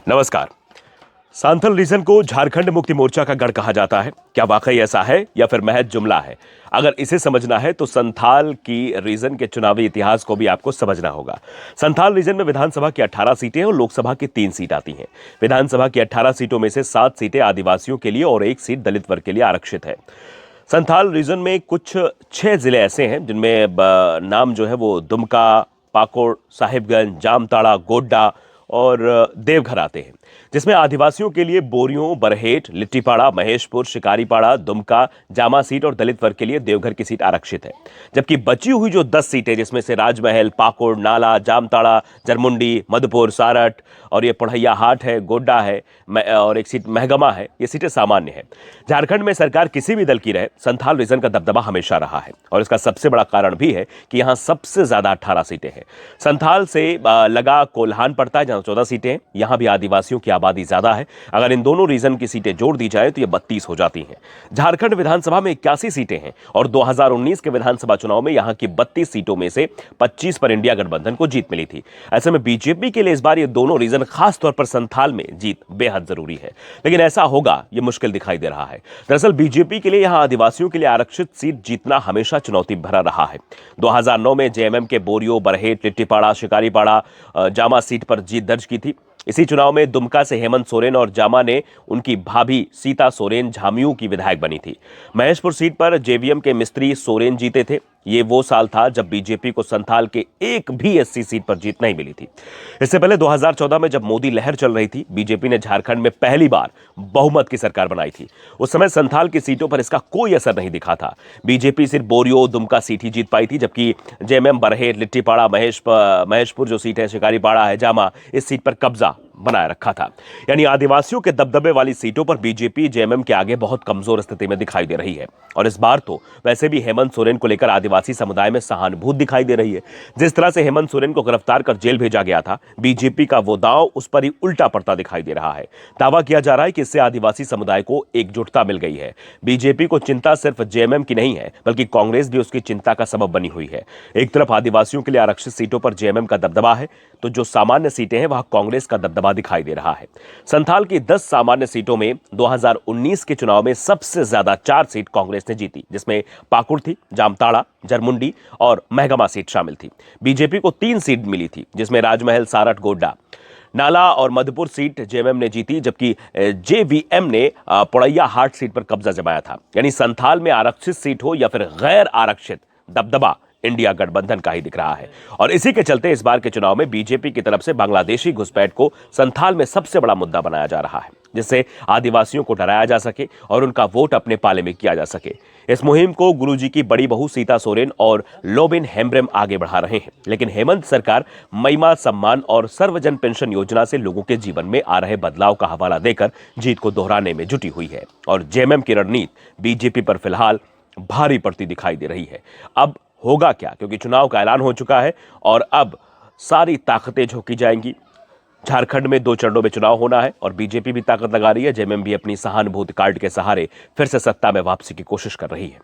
नमस्कार। सांथल रीजन को झारखंड मुक्ति मोर्चा का गढ़ कहा जाता है। क्या वाकई ऐसा है या फिर महज जुमला है? अगर इसे समझना है तो संथाल की रीजन के चुनावी इतिहास को भी आपको समझना होगा। संथाल रीजन में विधानसभा की 18 सीटें और लोकसभा की 3 सीट आती हैं। विधानसभा की 18 सीटों में से 7 सीटें आदिवासियों के लिए और 1 सीट दलित वर्ग के लिए आरक्षित है। संथाल रीजन में कुछ 6 जिले ऐसे हैं जिनमें नाम जो है वो दुमका, पाकुड़, साहिबगंज, जामताड़ा, गोड्डा और देवघर आते हैं, जिसमें आदिवासियों के लिए बोरियों, बरहेट, लिट्टीपाड़ा, महेशपुर, शिकारीपाड़ा, दुमका, जामा सीट और दलित वर्ग के लिए देवघर की सीट आरक्षित है। जबकि बची हुई जो 10 सीटें, जिसमें से राजमहल, पाकुड़, नाला, जामताड़ा, जरमुंडी, मधुपुर, सारठ और ये पढ़ैया हाट है, गोड्डा है और एक सीट महगमा है, ये सीटें सामान्य है। झारखंड में सरकार किसी भी दल की रहे, संथाल रीजन का दबदबा हमेशा रहा है और इसका सबसे बड़ा कारण भी है कि यहाँ सबसे ज्यादा 18 सीटें हैं। संथाल से लगा कोल्हान पड़ता है जहां 14 सीटें हैं। यहां भी आदिवासियों की आबादी ज्यादा है। अगर इन दोनों रीजन की सीटें जोड़ दी जाए तो ये 32 हो जाती हैं। झारखंड विधानसभा में 81 सीटें हैं और 2019 के विधानसभा चुनाव में यहां की 32 सीटों में से 25 पर इंडिया गठबंधन को जीत मिली थी। ऐसे में बीजेपी के लिए इस बार ये दोनों रीजन, खासतौर पर संथाल में जीत बेहद जरूरी है, लेकिन ऐसा होगा ये मुश्किल दिखाई दे रहा है। दरअसल बीजेपी के लिए यहां आदिवासियों के लिए आरक्षित सीट जीतना हमेशा चुनौती भरा रहा है। 2009 में जेएमएम के बोरियो, बरहेट, लिट्टीपाड़ा, शिकारीपाड़ा, जामा सीट पर जीत दर्ज की थी। इसी चुनाव में दुमका से हेमंत सोरेन और जामा ने उनकी भाभी सीता सोरेन झामुमो की विधायक बनी थी। महेशपुर सीट पर जेवीएम के मिस्त्री सोरेन जीते थे। ये वो साल था जब बीजेपी को संथाल के एक भी एससी सीट पर जीत नहीं मिली थी। इससे पहले 2014 में जब मोदी लहर चल रही थी, बीजेपी ने झारखंड में पहली बार बहुमत की सरकार बनाई थी। उस समय संथाल की सीटों पर इसका कोई असर नहीं दिखा था। बीजेपी सिर्फ बोरियो, दुमका सीट ही जीत पाई थी, जबकि जेएमएम, बरहेट, लिट्टीपाड़ा, महेशपुर जो सीट है, शिकारीपाड़ा है, जामा, इस सीट पर कब्जा बनाए रखा था। यानी आदिवासियों के दबदबे वाली सीटों पर बीजेपी जेएमएम के आगे बहुत कमजोर स्थिति में दिखाई दे रही है। और इस बार तो वैसे भी हेमंत सोरेन को लेकर आदिवासी समुदाय में सहानुभूति दिखाई दे रही है। जिस तरह से हेमंत सोरेन को गिरफ्तार कर जेल भेजा गया था, बीजेपी का वो दांव उस पर ही उल्टा पड़ता दिखाई दे रहा है। दावा किया जा रहा है कि इससे आदिवासी समुदाय को एकजुटता मिल गई है। बीजेपी को चिंता सिर्फ जेएमएम की नहीं है, बल्कि कांग्रेस भी उसकी चिंता का सबब बनी हुई है। एक तरफ आदिवासियों के लिए आरक्षित सीटों पर जेएमएम का दबदबा है, तो जो सामान्य सीटें हैं वहां कांग्रेस का दबदबा दिखाई दे रहा है। संथाल की 10 सामान्य सीटों में 2019 के चुनाव में सबसे ज्यादा 4 सीट कांग्रेस ने जीती, जिसमें पाकुड़ थी, जामताड़ा, जरमुंडी और महगमा सीट शामिल थी। बीजेपी को 3 सीट मिली थी, जिसमें राजमहल, सारठ, गोड्डा, नाला और मधुपुर सीट जेएमएम ने जीती, जबकि जेवीएम ने पढ़ैया हाट सीट पर कब्जा जमाया था। यानी संथाल में आरक्षित सीट हो या फिर गैर आरक्षित, दबदबा इंडिया गठबंधन का ही दिख रहा है। और इसी के चलते इस बार के चुनाव में बीजेपी की तरफ से बांग्लादेशी घुसपैठ को संथाल में सबसे बड़ा मुद्दा बनाया जा रहा है, जिससे आदिवासियों को डराया जा सके और उनका वोट अपने पाले में किया जा सके। इस मुहिम को गुरुजी की बड़ी बहू सीता सोरेन और लोबिन हेम्ब्रेम आगे बढ़ा रहे हैं, लेकिन हेमंत सरकार महिमा सम्मान और सर्वजन पेंशन योजना से लोगों के जीवन में आ रहे बदलाव का हवाला देकर जीत को दोहराने में जुटी हुई है। और जेएमएम की रणनीति बीजेपी पर फिलहाल भारी पड़ती दिखाई दे रही है। अब होगा क्या, क्योंकि चुनाव का ऐलान हो चुका है और अब सारी ताकतें झोंकी जाएंगी। झारखंड में 2 चरणों में चुनाव होना है और बीजेपी भी ताकत लगा रही है, जेएमएम भी अपनी सहानुभूति कार्ड के सहारे फिर से सत्ता में वापसी की कोशिश कर रही है।